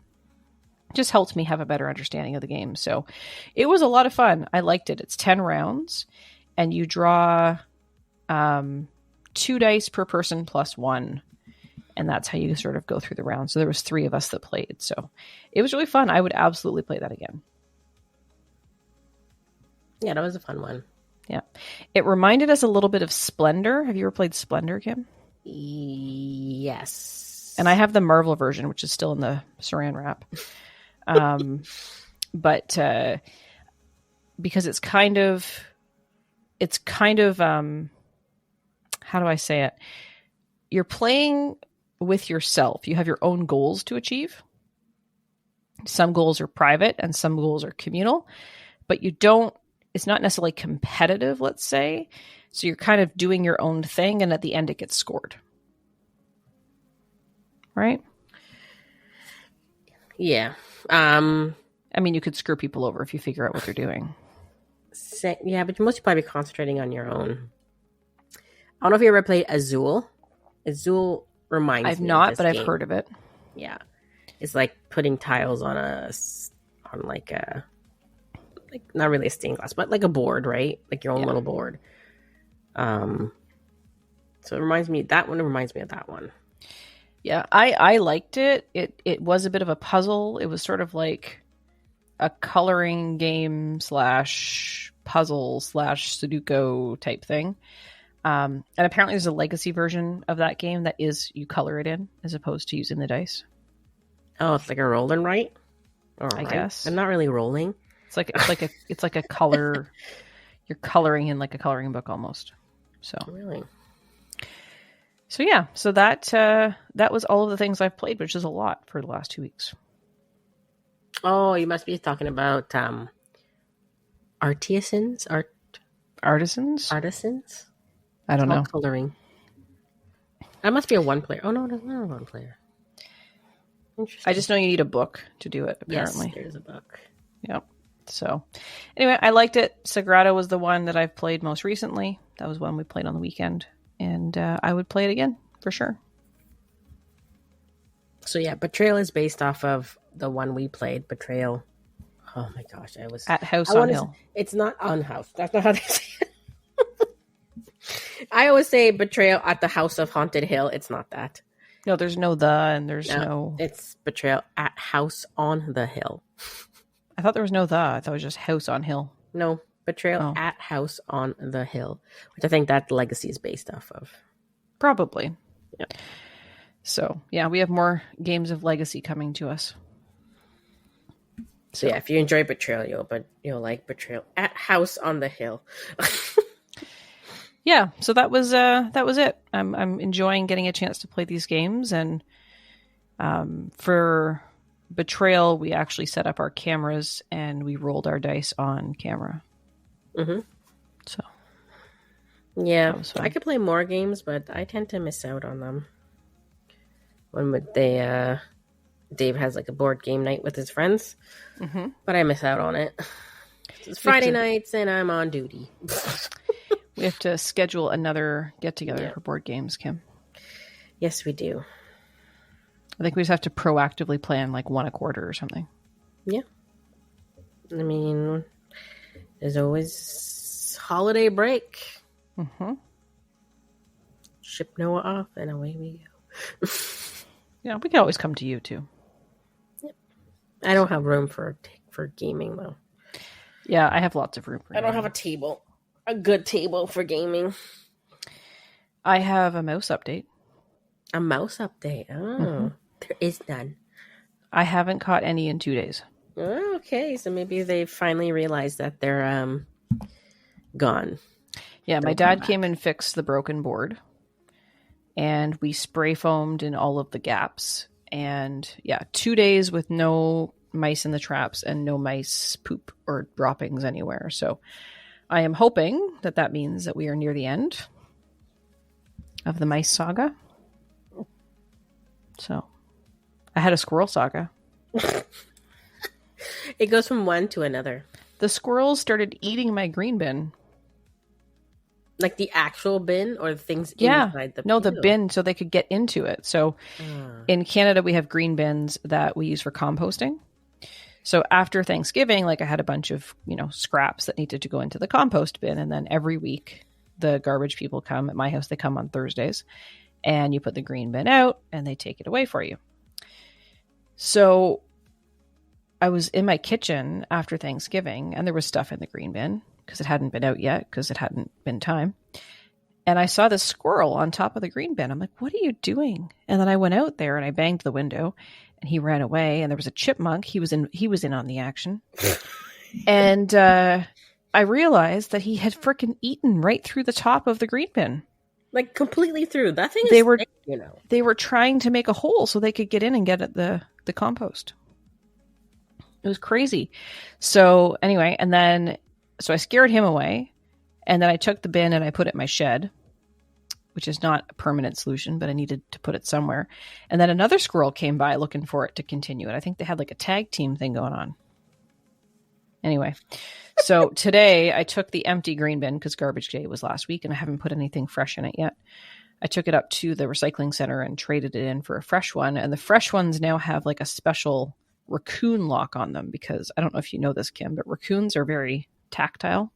B: Just helped me have a better understanding of the game. So it was a lot of fun. I liked it. It's 10 rounds and you draw 2 dice per person plus 1. And that's how you sort of go through the round. So there was 3 of us that played. So it was really fun. I would absolutely play that again.
A: Yeah, that was a fun one.
B: Yeah. It reminded us a little bit of Splendor. Have you ever played Splendor, Kim?
A: Yes.
B: And I have the Marvel version, which is still in the saran wrap. But because it's kind of how do I say it? You're playing with yourself. You have your own goals to achieve. Some goals are private and some goals are communal, but it's not necessarily competitive, let's say. So you're kind of doing your own thing, and at the end it gets scored. Right?
A: Yeah.
B: I mean, you could screw people over if you figure out what they're doing.
A: Yeah, but you must probably be concentrating on your own. I don't know if you ever played Azul. Azul reminds me.
B: I've not,
A: of
B: but
A: this game.
B: I've heard of it.
A: Yeah, it's like putting tiles on not really a stained glass, but like a board, right? Like your own little board. So it reminds me. That one reminds me of that one.
B: Yeah, I liked it. It was a bit of a puzzle. It was sort of like a coloring game / puzzle / Sudoku type thing. And apparently there's a legacy version of that game that is you color it in as opposed to using the dice.
A: Oh, it's like a roll and write?
B: I guess.
A: I'm not really rolling.
B: It's like a color. You're coloring in like a coloring book almost. So
A: really.
B: So yeah, so that was all of the things I've played, which is a lot for the last 2 weeks.
A: Oh, you must be talking about artisans.
B: I don't know.
A: Coloring. That must be a one player. Oh no, that's not a one player. Interesting.
B: I just know you need a book to do it, apparently.
A: Yes, there's a book.
B: Yep. So anyway, I liked it. Sagrada was the one that I've played most recently. That was one we played on the weekend. And I would play it again, for sure.
A: So yeah, Betrayal is based off of the one we played, Betrayal. Oh my gosh,
B: At House on Hill.
A: It's not on House. That's not how they say it. I always say Betrayal at the House of Haunted Hill. It's not that.
B: No, there's no the, and there's no...
A: It's Betrayal at House on the Hill.
B: I thought there was no the. I thought it was just House on Hill.
A: No, Betrayal at House on the Hill, which I think that Legacy is based off of.
B: Probably.
A: Yeah.
B: So, yeah, we have more games of Legacy coming to us.
A: So yeah, if you enjoy Betrayal, you'll like Betrayal at House on the Hill.
B: Yeah, so that was it. I'm enjoying getting a chance to play these games, and for Betrayal, we actually set up our cameras and we rolled our dice on camera.
A: Mm-hmm.
B: So
A: yeah, I could play more games, but I tend to miss out on them. When Dave has like a board game night with his friends, but I miss out on it. It's Friday nights and I'm on duty.
B: We have to schedule another get-together for board games, Kim.
A: Yes, we do.
B: I think we just have to proactively plan like one a quarter or something.
A: Yeah. I mean, there's always holiday break.
B: Mm-hmm.
A: Ship Noah off and away we go.
B: Yeah, we can always come to you too.
A: Yep. I don't have room for gaming though.
B: Yeah, I have lots of room for
A: I don't have a table. A good table for gaming.
B: I have a mouse update.
A: A mouse update? Oh, there is none.
B: I haven't caught any in 2 days.
A: Oh, okay, so maybe they finally realized that they're gone.
B: Yeah, my dad came and fixed the broken board. And we spray foamed in all of the gaps. And yeah, 2 days with no mice in the traps and no mice poop or droppings anywhere. So I am hoping that means that we are near the end. of the mice saga. So I had a squirrel saga.
A: It goes from one to another.
B: The squirrels started eating my green bin.
A: Like the actual bin or the things inside the bin?
B: No, the bin so they could get into it. So in Canada, we have green bins that we use for composting. So after Thanksgiving, like I had a bunch of, scraps that needed to go into the compost bin. And then every week, the garbage people come at my house. They come on Thursdays and you put the green bin out and they take it away for you. So I was in my kitchen after Thanksgiving and there was stuff in the green bin because it hadn't been out yet because it hadn't been time. And I saw this squirrel on top of the green bin. I'm like, what are you doing? And then I went out there and I banged the window and he ran away and there was a chipmunk. He was in on the action. And I realized that he had freaking eaten right through the top of the green bin.
A: Like completely through. That thing is thick,
B: They were trying to make a hole so they could get in and get at the compost. It was crazy. So anyway, so I scared him away. And then I took the bin and I put it in my shed, which is not a permanent solution, but I needed to put it somewhere. And then another squirrel came by looking for it to continue it. I think they had like a tag team thing going on. Anyway, so today I took the empty green bin because garbage day was last week and I haven't put anything fresh in it yet. I took it up to the recycling center and traded it in for a fresh one. And the fresh ones now have like a special raccoon lock on them because I don't know if you know this, Kim, but raccoons are very tactile.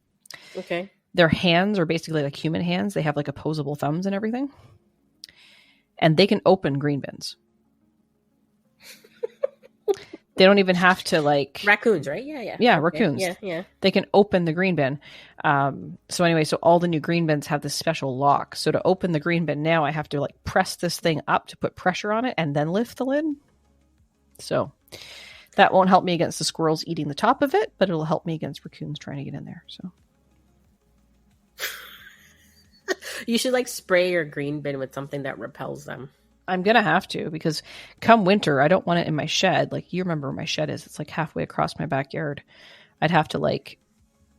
A: Okay.
B: Their hands are basically like human hands. They have like opposable thumbs and everything. And they can open green bins. They don't even have to like...
A: Raccoons, right? Yeah.
B: Yeah,
A: okay.
B: Raccoons.
A: Yeah.
B: They can open the green bin. So anyway, so all the new green bins have this special lock. So to open the green bin now, I have to like press this thing up to put pressure on it and then lift the lid. So that won't help me against the squirrels eating the top of it, but it'll help me against raccoons trying to get in there. So...
A: You should like spray your green bin with something that repels them.
B: I'm going to have to because come winter, I don't want it in my shed. Like you remember where my shed is. It's like halfway across my backyard. I'd have to like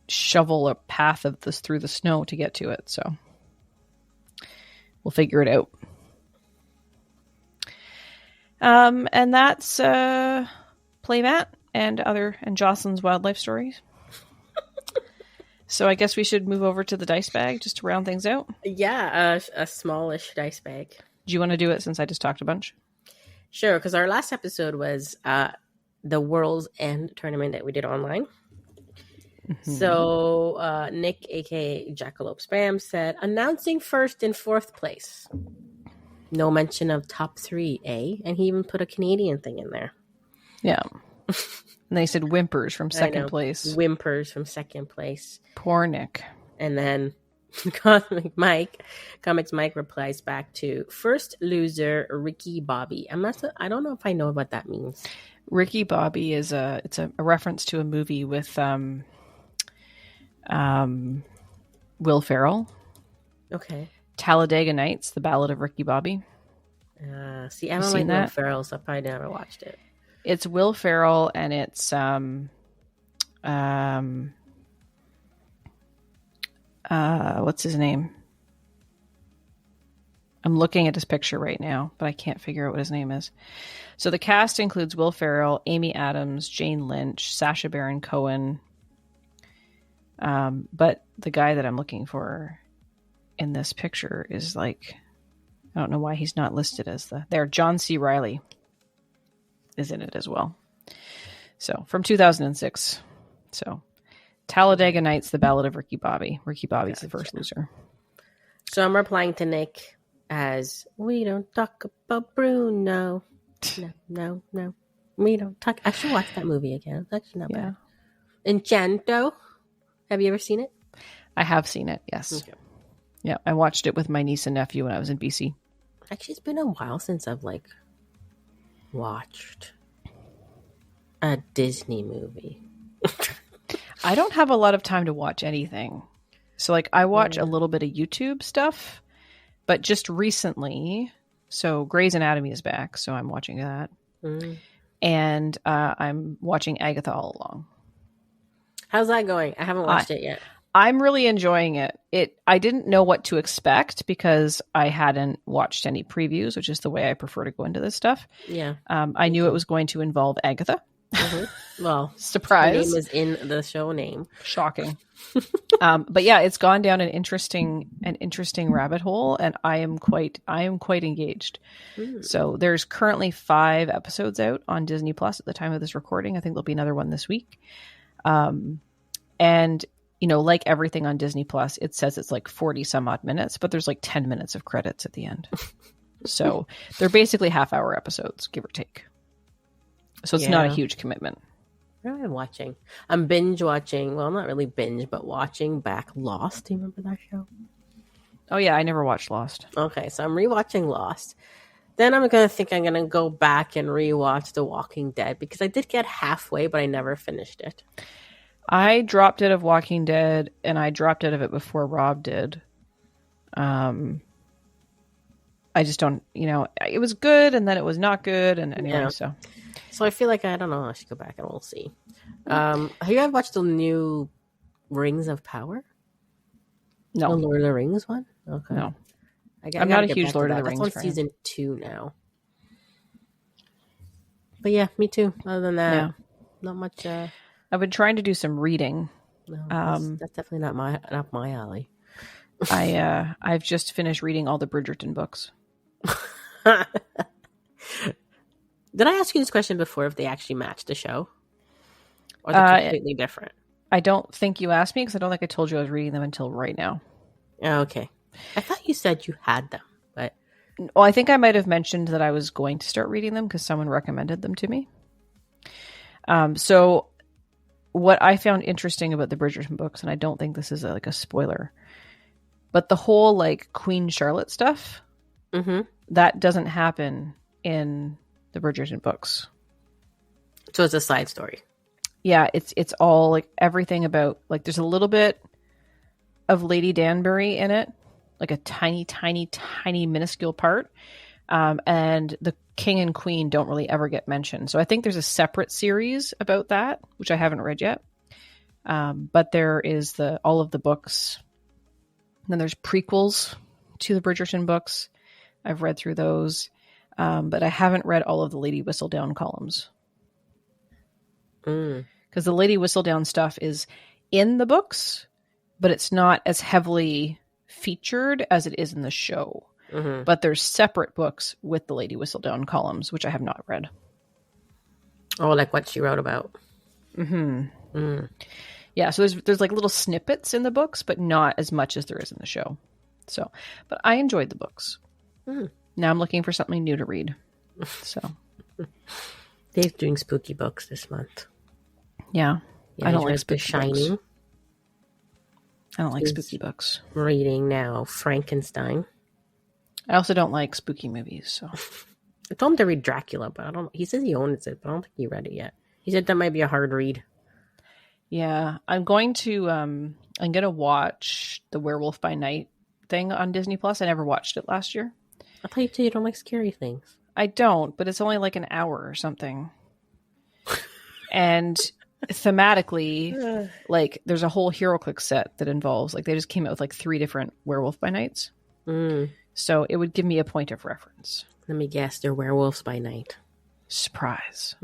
B: shovel a path of this through the snow to get to it. So we'll figure it out. And that's Playmat and Jocelyn's wildlife stories. So I guess we should move over to the dice bag just to round things out.
A: Yeah, a smallish dice bag.
B: Do you want to do it since I just talked a bunch?
A: Sure, because our last episode was the World's End tournament that we did online. Mm-hmm. So Nick, a.k.a. Jackalope Spam, said, announcing first and fourth place. No mention of top 3, eh? And he even put a Canadian thing in there.
B: Yeah. And they said whimpers from second place.
A: Whimpers from second place.
B: Poor Nick.
A: And then Comics Mike replies back to first loser Ricky Bobby. I don't know if I know what that means.
B: Ricky Bobby is a reference to a movie with Will Ferrell.
A: Okay.
B: Talladega Nights, The Ballad of Ricky Bobby.
A: See, I don't like Will Ferrell, so I probably never watched it.
B: It's Will Ferrell, and it's what's his name? I'm looking at his picture right now, but I can't figure out what his name is. So the cast includes Will Ferrell, Amy Adams, Jane Lynch, Sacha Baron Cohen. But the guy that I'm looking for in this picture is like, I don't know why he's not listed as John C. Reilly is in it as well. So from 2006. So Talladega Nights, The Ballad of Ricky Bobby. Ricky Bobby's the first loser.
A: So I'm replying to Nick as, we don't talk about Bruno. No. We don't talk. I should watch that movie again. It's actually not bad. Enchanto. Have you ever seen it?
B: I have seen it, yes.
A: Okay.
B: Yeah, I watched it with my niece and nephew when I was in BC.
A: Actually, it's been a while since I've watched a Disney movie.
B: I don't have a lot of time to watch anything. So I watch a little bit of YouTube stuff, but just recently, so Grey's Anatomy is back, so I'm watching that. And I'm watching Agatha All Along.
A: How's that going? I haven't watched it yet.
B: I'm really enjoying it. I didn't know what to expect because I hadn't watched any previews, which is the way I prefer to go into this stuff.
A: Yeah.
B: I knew it was going to involve Agatha.
A: Mm-hmm. Well,
B: surprise.
A: Her name is in the show name.
B: Shocking. But yeah, it's gone down an interesting rabbit hole, and I am quite engaged. So there's currently 5 episodes out on Disney Plus at the time of this recording. I think there'll be another one this week. And like everything on Disney Plus, it says it's like 40 some odd minutes, but there's like 10 minutes of credits at the end. So they're basically half-hour episodes, give or take. So it's not a huge commitment.
A: What am I watching? I'm binge watching. Well, not really binge, but watching back Lost. Do you remember that show?
B: Oh, yeah. I never watched Lost.
A: Okay, so I'm rewatching Lost. Then I'm going to go back and rewatch The Walking Dead because I did get halfway, but I never finished it.
B: I dropped out of Walking Dead, and I dropped out of it before Rob did. I just don't, it was good, and then it was not good, and anyway, so.
A: So I feel like, I don't know, I should go back and we'll see. Have you guys watched the new Rings of Power?
B: No.
A: The Lord of the Rings one? Okay.
B: No.
A: I'm
B: not a huge Lord of the Rings fan.
A: That's on season 2 now. But yeah, me too. Other than that, not much.
B: I've been trying to do some reading.
A: No, that's definitely not my alley.
B: I've just finished reading all the Bridgerton books.
A: Did I ask you this question before if they actually match the show? Or they're completely different?
B: I don't think you asked me because I don't think I told you I was reading them until right now.
A: Oh, okay. I thought you said you had them, but...
B: Well, I think I might have mentioned that I was going to start reading them because someone recommended them to me. So what I found interesting about the Bridgerton books, and I don't think this is like a spoiler, but the whole like Queen Charlotte stuff, that doesn't happen in the Bridgerton books.
A: So it's a side story.
B: Yeah, it's all like everything about like there's a little bit of Lady Danbury in it, like a tiny, tiny, tiny minuscule part. And the king and queen don't really ever get mentioned. So I think there's a separate series about that, which I haven't read yet. But there is all of the books. And then there's prequels to the Bridgerton books. I've read through those. But I haven't read all of the Lady Whistledown columns. Because the Lady Whistledown stuff is in the books, but it's not as heavily featured as it is in the show. But there's separate books with the Lady Whistledown columns, which I have not read.
A: Oh, like what she wrote about.
B: Yeah, so there's like little snippets in the books, but not as much as there is in the show. So, but I enjoyed the books. Now I'm looking for something new to read. So,
A: Dave's doing spooky books this month.
B: Yeah, I don't like spooky
A: Shining.
B: books. I don't like spooky books.
A: Reading now Frankenstein.
B: I also don't like spooky movies. So
A: I told him to read Dracula, but I don't. He says he owns it, but I don't think he read it yet. He said that might be a hard read.
B: Yeah, I'm going to watch the Werewolf by Night thing on Disney Plus. I never watched it last year.
A: I thought you said you don't like scary things.
B: I don't, but it's only like an hour or something. And thematically, like there's a whole HeroClix set that involves like they just came out with like 3 different Werewolf by Nights. So it would give me a point of reference.
A: Let me guess, they're werewolves by night.
B: Surprise.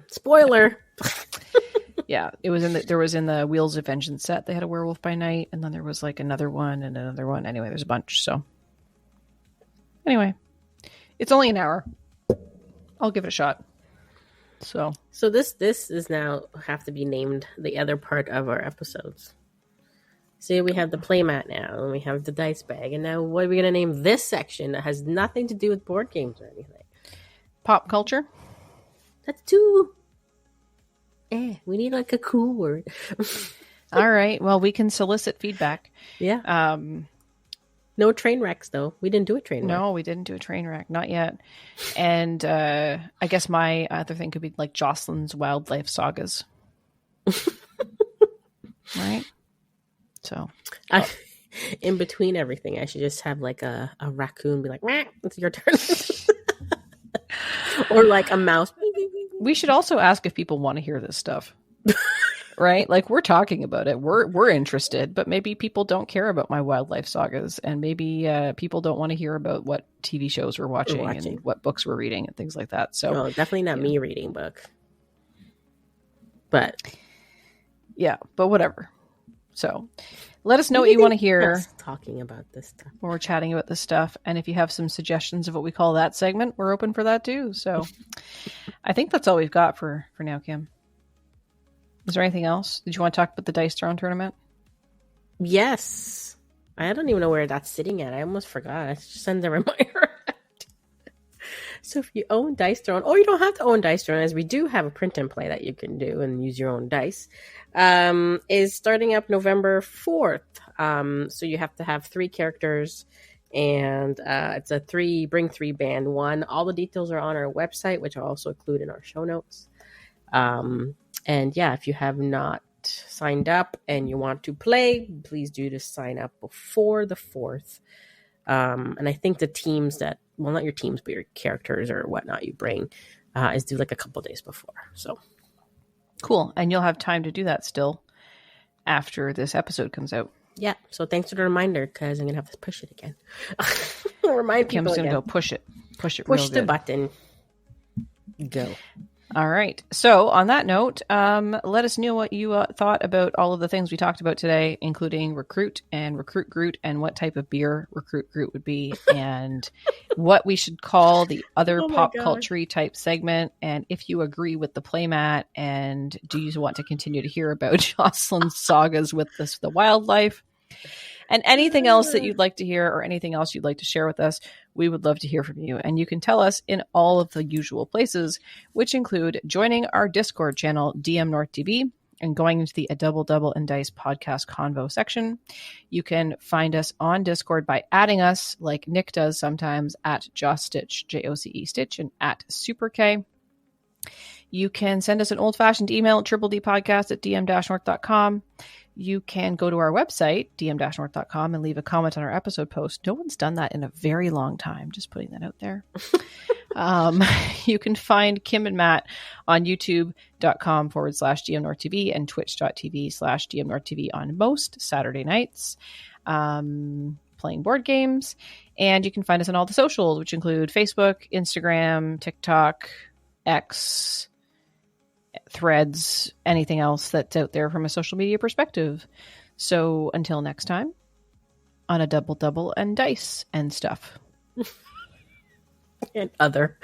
A: Spoiler.
B: Yeah, there was in the Wheels of Vengeance set, they had a werewolf by night, and then there was like another one and another one. Anyway, there's a bunch. So anyway, it's only an hour. I'll give it a shot. So
A: this is now have to be named the other part of our episodes. See, we have the playmat now, and we have the dice bag, and now what are we going to name this section that has nothing to do with board games or anything?
B: Pop culture?
A: That's too... we need like a cool word.
B: All right, well, we can solicit feedback.
A: Yeah. No train wrecks, though. We didn't do a train wreck.
B: No, we didn't do a train wreck. Not yet. And I guess my other thing could be like Jocelyn's Wildlife Sagas. Right? So.
A: In between everything, I should just have like a raccoon be like, it's your turn. Or like a mouse.
B: We should also ask if people want to hear this stuff. right? Like we're talking about it. We're interested, but maybe people don't care about my wildlife sagas, and maybe people don't want to hear about what TV shows we're watching and what books we're reading and things like that. So,
A: no, definitely not me reading book. But
B: yeah, but whatever. So let us know what you want to hear
A: talking about this stuff
B: when we're chatting about this stuff. And if you have some suggestions of what we call that segment, we're open for that too. So I think that's all we've got for now, Kim. Is there anything else? Did you want to talk about the Dice Throne tournament?
A: Yes. I don't even know where that's sitting at. I almost forgot. I just send a reminder. So if you own Dice Throne, or you don't have to own Dice Throne, as we do have a print and play that you can do and use your own dice, is starting up November 4th. So you have to have 3 characters, and it's a bring 3 band 1. All the details are on our website, which I'll also include in our show notes. And yeah, if you have not signed up and you want to play, please do just sign up before the 4th. And I think the teams that, well, not your teams, but your characters or whatnot you bring, is due like a couple days before. So
B: cool. And you'll have time to do that still after this episode comes out.
A: Yeah. So thanks for the reminder, because I'm going to have to push it again. Remind people
B: Kim's going to go push it. Push it real
A: Push the button. Go.
B: All right. So on that note, let us know what you thought about all of the things we talked about today, including Recruit and Recruit Groot, and what type of beer Recruit Groot would be, and what we should call the other pop culture type segment. And if you agree with the playmat, and do you want to continue to hear about Jocelyn's sagas with the wildlife, and anything else that you'd like to hear, or anything else you'd like to share with us, we would love to hear from you. And you can tell us in all of the usual places, which include joining our Discord channel, dmNorthTV, and going into the A Double Double and Dice podcast convo section. You can find us on Discord by adding us, like Nick does sometimes, at JoStitch, JOCE Stitch, and at SuperK. You can send us an old-fashioned email at tripledpodcast@dm-north.com. You can go to our website, dm-north.com, and leave a comment on our episode post. No one's done that in a very long time. Just putting that out there. You can find Kim and Matt on youtube.com/dmNorthTV and twitch.tv/dmNorthTV on most Saturday nights, playing board games. And you can find us on all the socials, which include Facebook, Instagram, TikTok, X, Threads, anything else that's out there from a social media perspective. So until next time, on A Double Double and Dice and stuff.
A: And other.